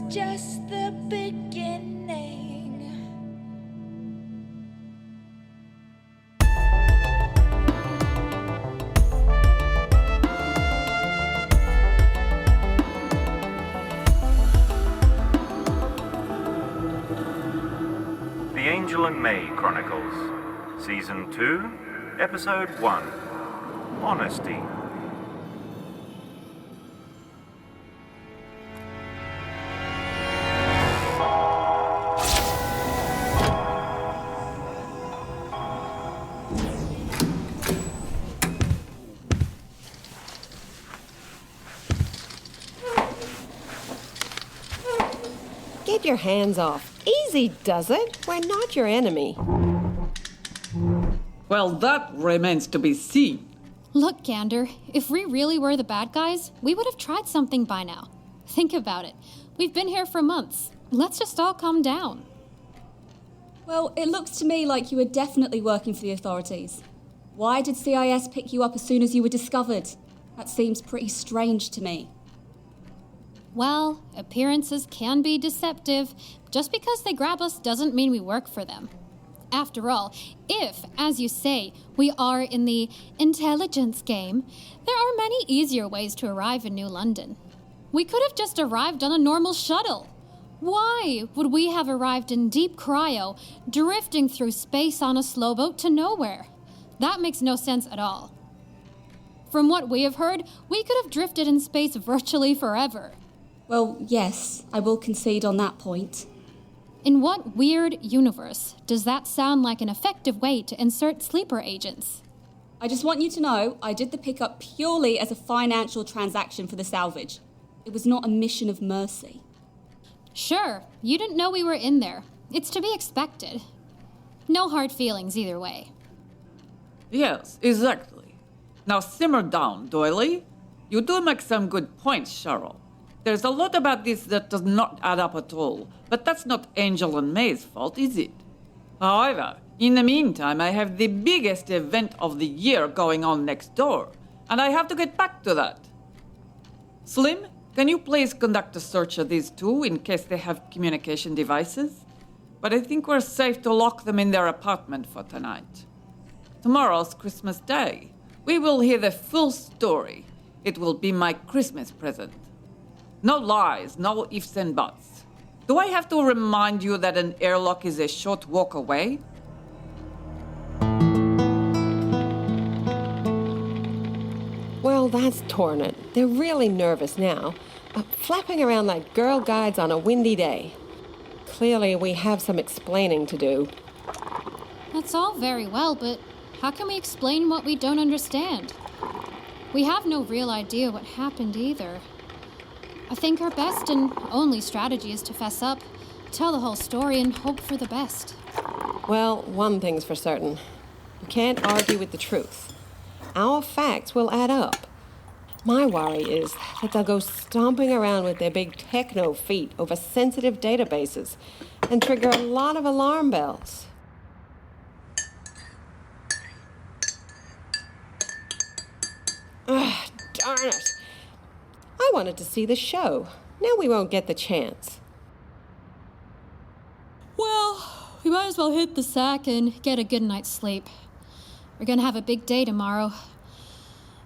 Just the beginning. The Angel and May Chronicles, Season 2, Episode 1, Honesty. Get your hands off. Easy does it. We're not your enemy. Well, that remains to be seen. Look, Gander, if we really were the bad guys, we would have tried something by now. Think about it. We've been here for months. Let's just all calm down. Well, it looks to me like you were definitely working for the authorities. Why did CIS pick you up as soon as you were discovered? That seems pretty strange to me. Well, appearances can be deceptive. Just because they grab us doesn't mean we work for them. After all, if, as you say, we are in the intelligence game, there are many easier ways to arrive in New London. We could have just arrived on a normal shuttle. Why would we have arrived in deep cryo, drifting through space on a slow boat to nowhere? That makes no sense at all. From what we have heard, we could have drifted in space virtually forever. Well, yes, I will concede on that point. In what weird universe does that sound like an effective way to insert sleeper agents? I just want you to know I did the pickup purely as a financial transaction for the salvage. It was not a mission of mercy. Sure, you didn't know we were in there. It's to be expected. No hard feelings either way. Yes, exactly. Now simmer down, Doily. You do make some good points, Cheryl. There's a lot about this that does not add up at all, but that's not Angel and May's fault, is it? However, in the meantime, I have the biggest event of the year going on next door, and I have to get back to that. Slim, can you please conduct a search of these two in case they have communication devices? But I think we're safe to lock them in their apartment for tonight. Tomorrow's Christmas Day. We will hear the full story. It will be my Christmas present. No lies, no ifs and buts. Do I have to remind you that an airlock is a short walk away? Well, that's torn it. They're really nervous now, flapping around like Girl Guides on a windy day. Clearly, we have some explaining to do. That's all very well, but how can we explain what we don't understand? We have no real idea what happened either. I think our best and only strategy is to fess up, tell the whole story, and hope for the best. Well, one thing's for certain. You can't argue with the truth. Our facts will add up. My worry is that they'll go stomping around with their big techno feet over sensitive databases and trigger a lot of alarm bells. Ugh, darn it. I wanted to see the show. Now we won't get the chance. Well, we might as well hit the sack and get a good night's sleep. We're gonna have a big day tomorrow.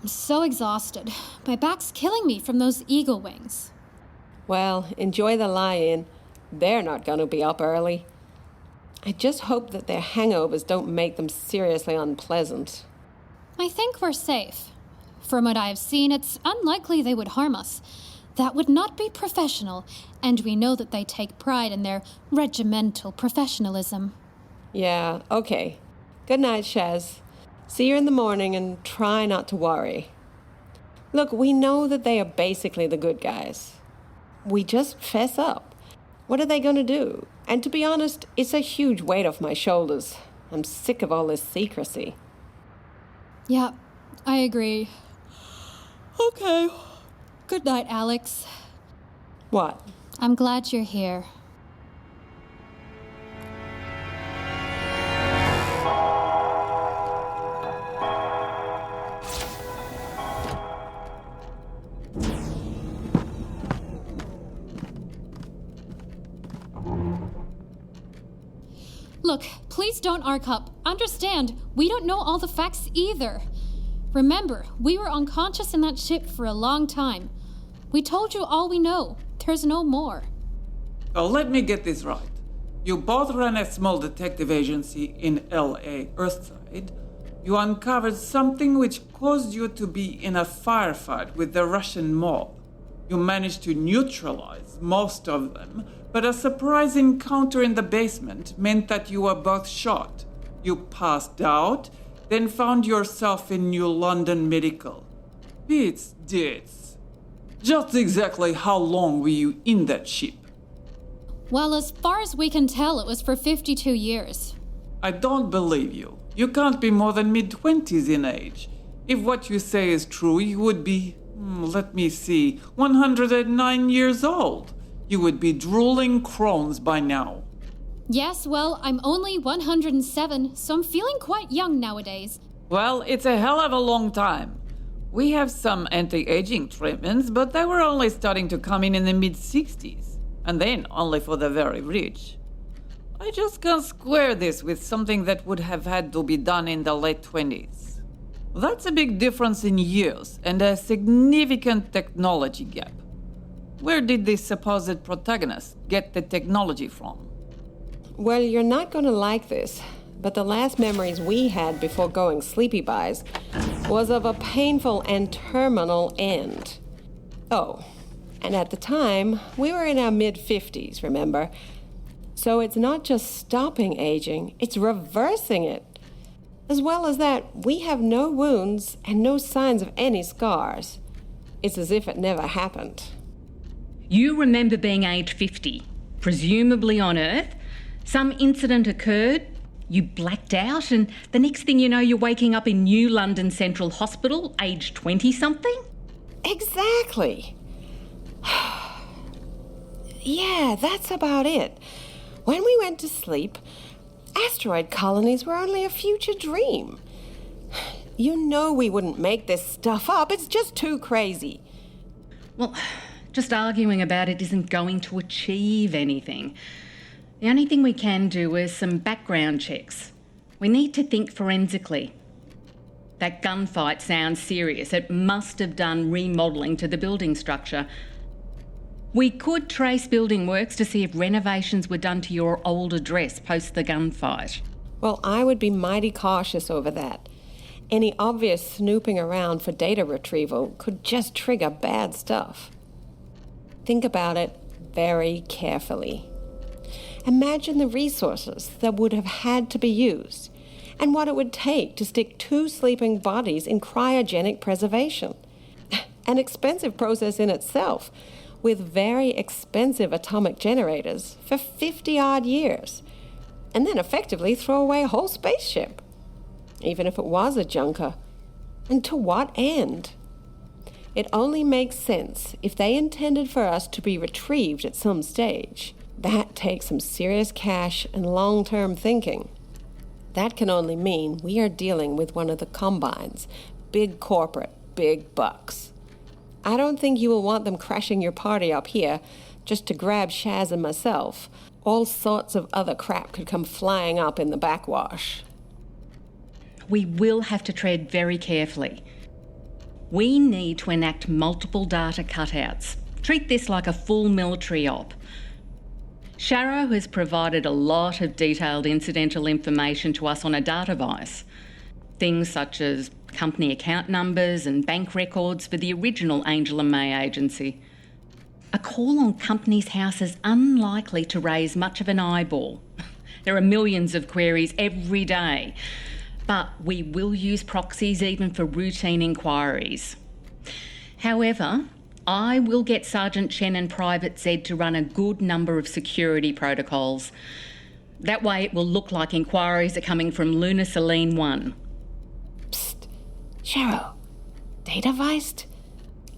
I'm so exhausted. My back's killing me from those eagle wings. Well, enjoy the lie-in. They're not gonna be up early. I just hope that their hangovers don't make them seriously unpleasant. I think we're safe. From what I've seen, it's unlikely they would harm us. That would not be professional, and we know that they take pride in their regimental professionalism. Yeah, okay. Good night, Shaz. See you in the morning and try not to worry. Look, we know that they are basically the good guys. We just fess up. What are they going to do? And to be honest, it's a huge weight off my shoulders. I'm sick of all this secrecy. Yeah, I agree. Okay. Good night, Alex. What? I'm glad you're here. Look, please don't arc up. Understand, we don't know all the facts either. Remember, we were unconscious in that ship for a long time. We told you all we know. There's no more. Oh, let me get this right. You both ran a small detective agency in LA, Earthside. You uncovered something which caused you to be in a firefight with the Russian mob. You managed to neutralize most of them, but a surprise encounter in the basement meant that you were both shot. You passed out, then found yourself in New London Medical. It's deaths. Just exactly how long were you in that ship? Well, as far as we can tell, it was for 52 years. I don't believe you. You can't be more than mid-20s in age. If what you say is true, you would be, let me see, 109 years old. You would be drooling Crohn's by now. Yes, well, I'm only 107, so I'm feeling quite young nowadays. Well, it's a hell of a long time. We have some anti-aging treatments, but they were only starting to come in the mid-60s. And then only for the very rich. I just can't square this with something that would have had to be done in the late 20s. That's a big difference in years and a significant technology gap. Where did this supposed protagonist get the technology from? Well, you're not going to like this, but the last memories we had before going sleepy-bys was of a painful and terminal end. Oh, and at the time, we were in our mid-50s, remember? So it's not just stopping aging, it's reversing it. As well as that, we have no wounds and no signs of any scars. It's as if it never happened. You remember being age 50, presumably on Earth. Some incident occurred, you blacked out, and the next thing you know, you're waking up in New London Central Hospital, age 20-something? Exactly. Yeah, that's about it. When we went to sleep, asteroid colonies were only a future dream. You know we wouldn't make this stuff up. It's just too crazy. Well, just arguing about it isn't going to achieve anything. The only thing we can do is some background checks. We need to think forensically. That gunfight sounds serious. It must have done remodelling to the building structure. We could trace building works to see if renovations were done to your old address post the gunfight. Well, I would be mighty cautious over that. Any obvious snooping around for data retrieval could just trigger bad stuff. Think about it very carefully. Imagine the resources that would have had to be used and what it would take to stick 2 sleeping bodies in cryogenic preservation. An expensive process in itself, with very expensive atomic generators for 50-odd years, and then effectively throw away a whole spaceship, even if it was a junker. And to what end? It only makes sense if they intended for us to be retrieved at some stage. That takes some serious cash and long-term thinking. That can only mean we are dealing with one of the Combines, big corporate, big bucks. I don't think you will want them crashing your party up here just to grab Shaz and myself. All sorts of other crap could come flying up in the backwash. We will have to tread very carefully. We need to enact multiple data cutouts. Treat this like a full military op. Sharrow has provided a lot of detailed incidental information to us on a data device. Things such as company account numbers and bank records for the original Angel and May agency. A call on company's house is unlikely to raise much of an eyeball. There are millions of queries every day, but we will use proxies even for routine inquiries. However, I will get Sergeant Chen and Private Zed to run a good number of security protocols. That way it will look like inquiries are coming from Luna Selene 1. Psst. Cheryl, data Weist?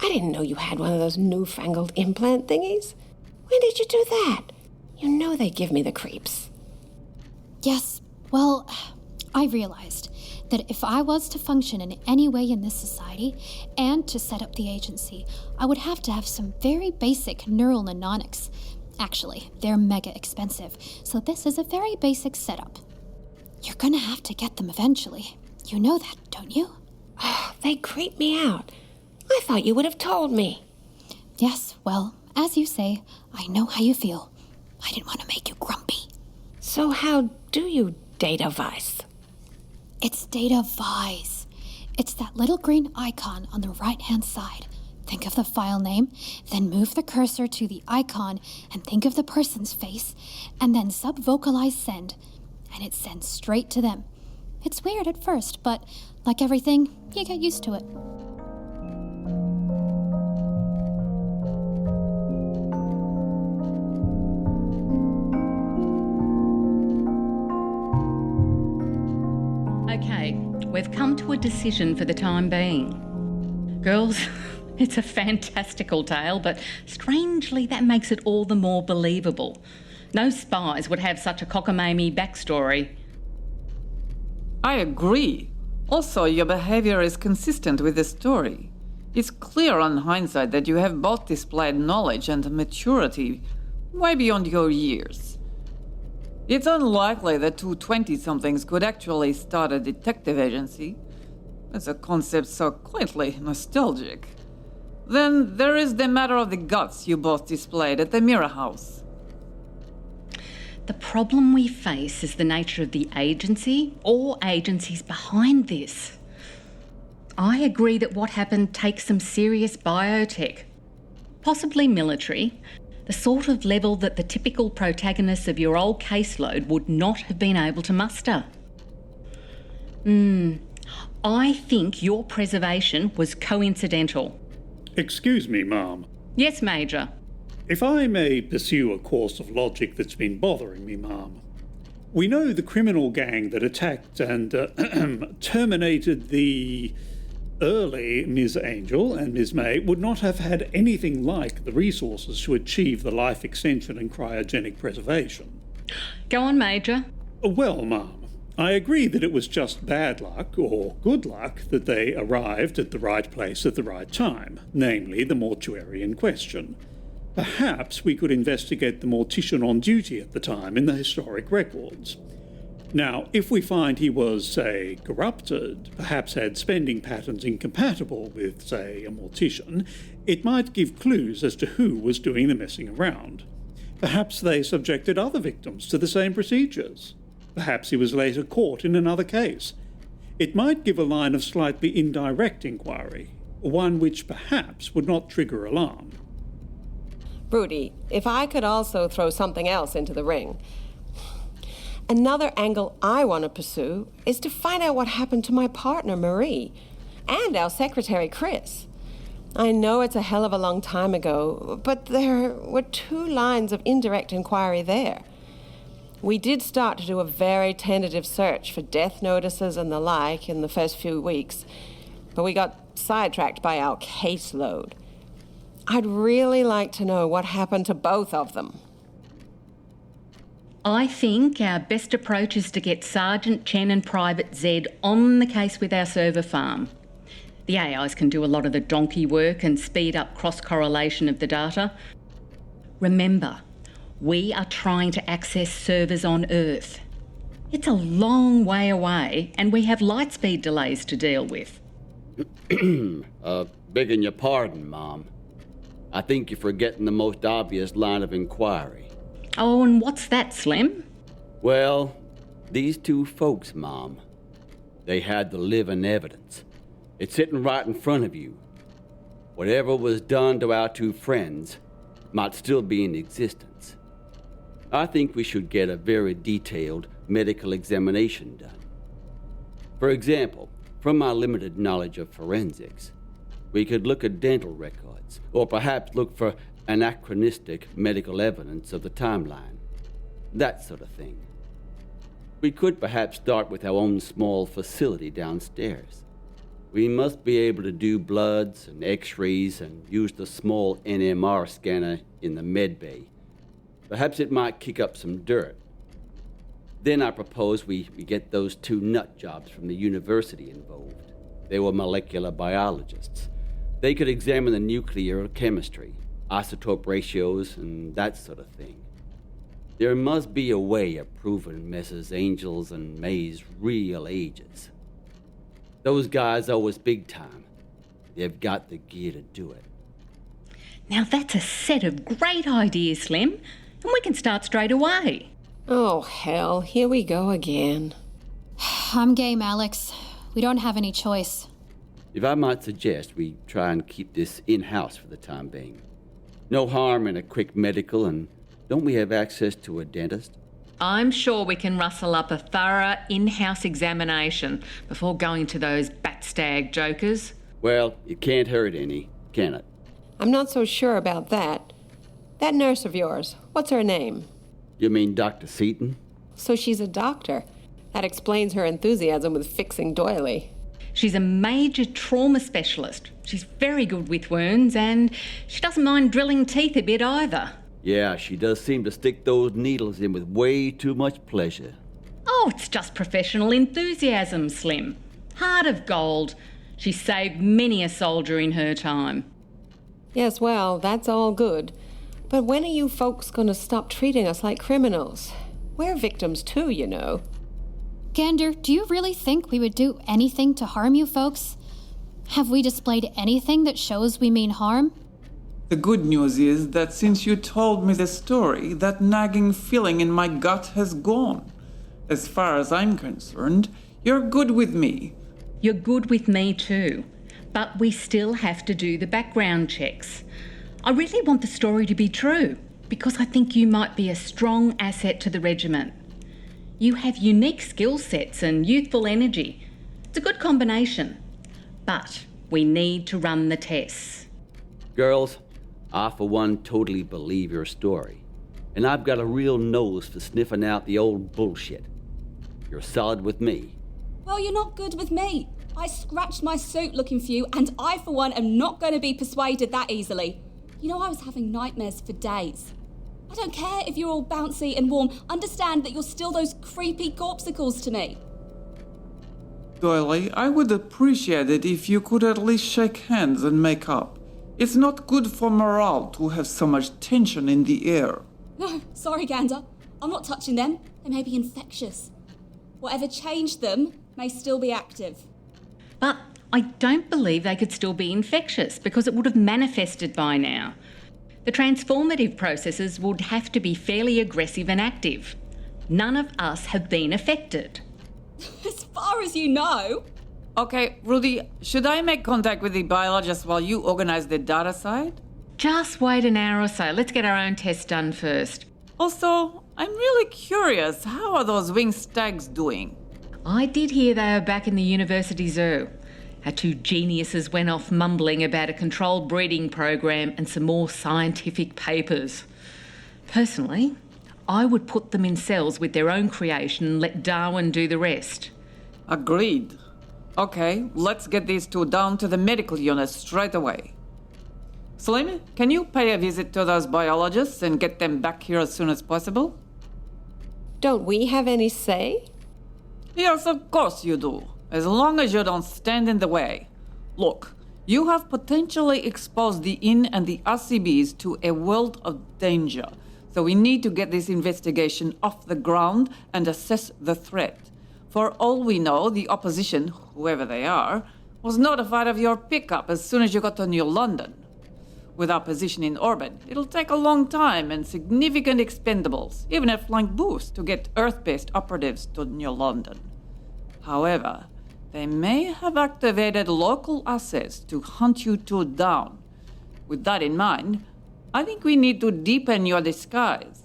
I didn't know you had one of those newfangled implant thingies. When did you do that? You know they give me the creeps. Yes, well, I realized that if I was to function in any way in this society and to set up the agency, I would have to have some very basic neural mnemonics. Actually, they're mega expensive, so this is a very basic setup. You're gonna have to get them eventually. You know that, don't you? Oh, they creep me out. I thought you would have told me. Yes, well, as you say, I know how you feel. I didn't want to make you grumpy. So how do you data Weiss? It's data Vise. It's that little green icon on the right-hand side. Think of the file name, then move the cursor to the icon and think of the person's face, and then sub-vocalize send, and it sends straight to them. It's weird at first, but like everything, you get used to it. Okay, we've come to a decision for the time being. Girls, it's a fantastical tale, but strangely that makes it all the more believable. No spies would have such a cockamamie backstory. I agree. Also, your behavior is consistent with the story. It's clear on hindsight that you have both displayed knowledge and maturity way beyond your years. It's unlikely that two 20-somethings could actually start a detective agency. It's a concept so quaintly nostalgic. Then there is the matter of the guts you both displayed at the Mirror House. The problem we face is the nature of the agency or agencies behind this. I agree that what happened takes some serious biotech, possibly military, the sort of level that the typical protagonists of your old caseload would not have been able to muster. I think your preservation was coincidental. Excuse me, Ma'am. Yes, Major. If I may pursue a course of logic that's been bothering me, Ma'am. We know the criminal gang that attacked and terminated the early Ms. Angel and Ms. May would not have had anything like the resources to achieve the life extension and cryogenic preservation. Go on, Major. Well, Ma'am, I agree that it was just bad luck, or good luck, that they arrived at the right place at the right time, namely the mortuary in question. Perhaps we could investigate the mortician on duty at the time in the historic records. Now, if we find he was, say, corrupted, perhaps had spending patterns incompatible with, say, a mortician, it might give clues as to who was doing the messing around. Perhaps they subjected other victims to the same procedures. Perhaps he was later caught in another case. It might give a line of slightly indirect inquiry, one which perhaps would not trigger alarm. Rudy, if I could also throw something else into the ring. Another angle I want to pursue is to find out what happened to my partner, Marie, and our secretary, Chris. I know it's a hell of a long time ago, but there were 2 lines of indirect inquiry there. We did start to do a very tentative search for death notices and the like in the first few weeks, but we got sidetracked by our caseload. I'd really like to know what happened to both of them. I think our best approach is to get Sergeant Chen and Private Zed on the case with our server farm. The AIs can do a lot of the donkey work and speed up cross-correlation of the data. Remember, we are trying to access servers on Earth. It's a long way away and we have light speed delays to deal with. Begging your pardon, Mom. I think you're forgetting the most obvious line of inquiry. Oh, and what's that, Slim? Well, these 2 folks, Mom, they had the living evidence. It's sitting right in front of you. Whatever was done to our 2 friends might still be in existence. I think we should get a very detailed medical examination done. For example, from my limited knowledge of forensics, We could look at dental records, or perhaps look for anachronistic medical evidence of the timeline. That sort of thing. We could perhaps start with our own small facility downstairs. We must be able to do bloods and x-rays and use the small NMR scanner in the med bay. Perhaps it might kick up some dirt. Then I propose we get those two nut jobs from the university involved. They were molecular biologists. They could examine the nuclear chemistry, isotope ratios, and that sort of thing. There must be a way of proving Messrs. Angels and May's real ages. Those guys owe us big time. They've got the gear to do it. Now that's a set of great ideas, Slim, and we can start straight away. Oh, hell, here we go again. I'm game, Alex. We don't have any choice. If I might suggest, we try and keep this in-house for the time being. No harm in a quick medical, and don't we have access to a dentist? I'm sure we can rustle up a thorough in-house examination before going to those bat-stag jokers. Well, it can't hurt any, can it? I'm not so sure about that. That nurse of yours, what's her name? You mean Dr. Seaton? So she's a doctor. That explains her enthusiasm with fixing doily. She's a major trauma specialist. She's very good with wounds, and she doesn't mind drilling teeth a bit either. Yeah, she does seem to stick those needles in with way too much pleasure. Oh, it's just professional enthusiasm, Slim. Heart of gold. She saved many a soldier in her time. Yes, well, that's all good. But when are you folks going to stop treating us like criminals? We're victims too, you know. Gander, do you really think we would do anything to harm you folks? Have we displayed anything that shows we mean harm? The good news is that since you told me the story, that nagging feeling in my gut has gone. As far as I'm concerned, you're good with me. You're good with me too. But we still have to do the background checks. I really want the story to be true, because I think you might be a strong asset to the regiment. You have unique skill sets and youthful energy. It's a good combination. But we need to run the tests. Girls, I for one totally believe your story. And I've got a real nose for sniffing out the old bullshit. You're solid with me. Well, you're not good with me. I scratched my suit looking for you, and I, for one, am not going to be persuaded that easily. You know, I was having nightmares for days. I don't care if you're all bouncy and warm. Understand that you're still those creepy corpsicles to me. Doily, I would appreciate it if you could at least shake hands and make up. It's not good for morale to have so much tension in the air. No, sorry, Gander. I'm not touching them. They may be infectious. Whatever changed them may still be active. But I don't believe they could still be infectious because it would have manifested by now. The transformative processes would have to be fairly aggressive and active. None of us have been affected. As far as you know. Okay, Rudy, should I make contact with the biologist while you organize the data side? Just wait an hour or so. Let's get our own tests done first. Also, I'm really curious, how are those winged stags doing? I did hear they were back in the university zoo. Our two geniuses went off mumbling about a controlled breeding program and some more scientific papers. Personally, I would put them in cells with their own creation and let Darwin do the rest. Agreed. Okay, let's get these two down to the medical unit straight away. Slim, can you pay a visit to those biologists and get them back here as soon as possible? Don't we have any say? Yes, of course you do. As long as you don't stand in the way. Look, you have potentially exposed the IN and the RCBs to a world of danger. So we need to get this investigation off the ground and assess the threat. For all we know, the opposition, whoever they are, was notified of your pickup as soon as you got to New London. With our position in orbit, it'll take a long time and significant expendables, even a flank boost, to get Earth-based operatives to New London. However, they may have activated local assets to hunt you two down. With that in mind, I think we need to deepen your disguise.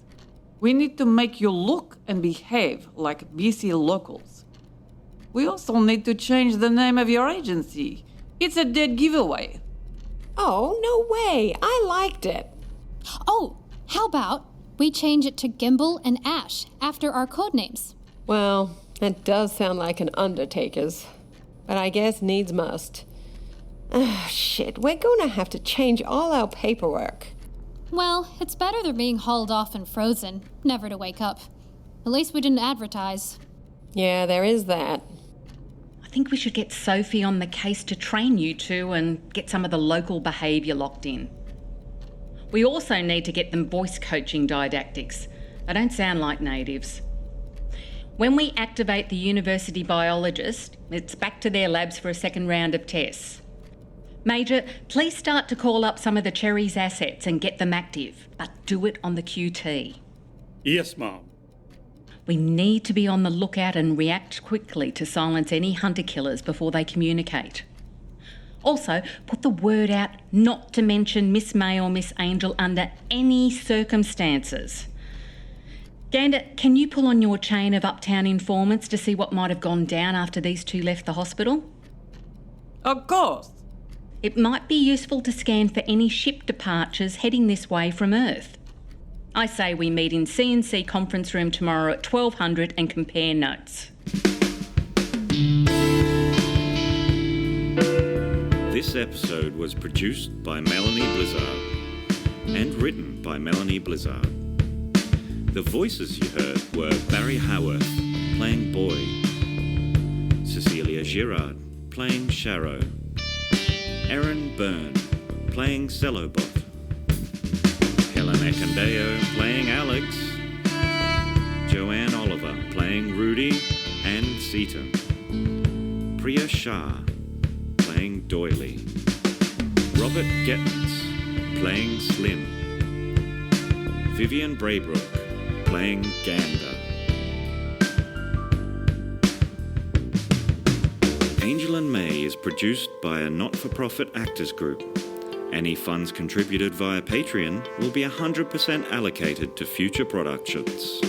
We need to make you look and behave like BC locals. We also need to change the name of your agency. It's a dead giveaway. Oh, no way. I liked it. Oh, how about we change it to Gimbal and Ash after our code names? Well, that does sound like an undertaker's, but I guess needs must. Shit, we're gonna have to change all our paperwork. Well, it's better than being hauled off and frozen, never to wake up. At least we didn't advertise. Yeah, there is that. I think we should get Sophie on the case to train you two and get some of the local behaviour locked in. We also need to get them voice coaching didactics. They don't sound like natives. When we activate the university biologist, it's back to their labs for a second round of tests. Major, please start to call up some of the Cherries' assets and get them active, but do it on the QT. Yes, Mom. We need to be on the lookout and react quickly to silence any hunter-killers before they communicate. Also, put the word out not to mention Miss May or Miss Angel under any circumstances. Gander, can you pull on your chain of uptown informants to see what might have gone down after these two left the hospital? Of course. It might be useful to scan for any ship departures heading this way from Earth. I say we meet in C&C conference room tomorrow at 1200 and compare notes. This episode was produced by Melanie Blizzard and written by Melanie Blizzard. The voices you heard were Barry Howarth playing Boy, Cecilia Girard playing Sharrow, Erin Byrne playing Cellobot, Helen Ekandeo playing Alex, Joanne Oliver playing Rudy and Seaton, Priya Shah playing Doily, Robert Gettens playing Slim, Vivian Braybrook playing Gander. Angel and May is produced by a not-for-profit actors group. Any funds contributed via Patreon will be 100% allocated to future productions.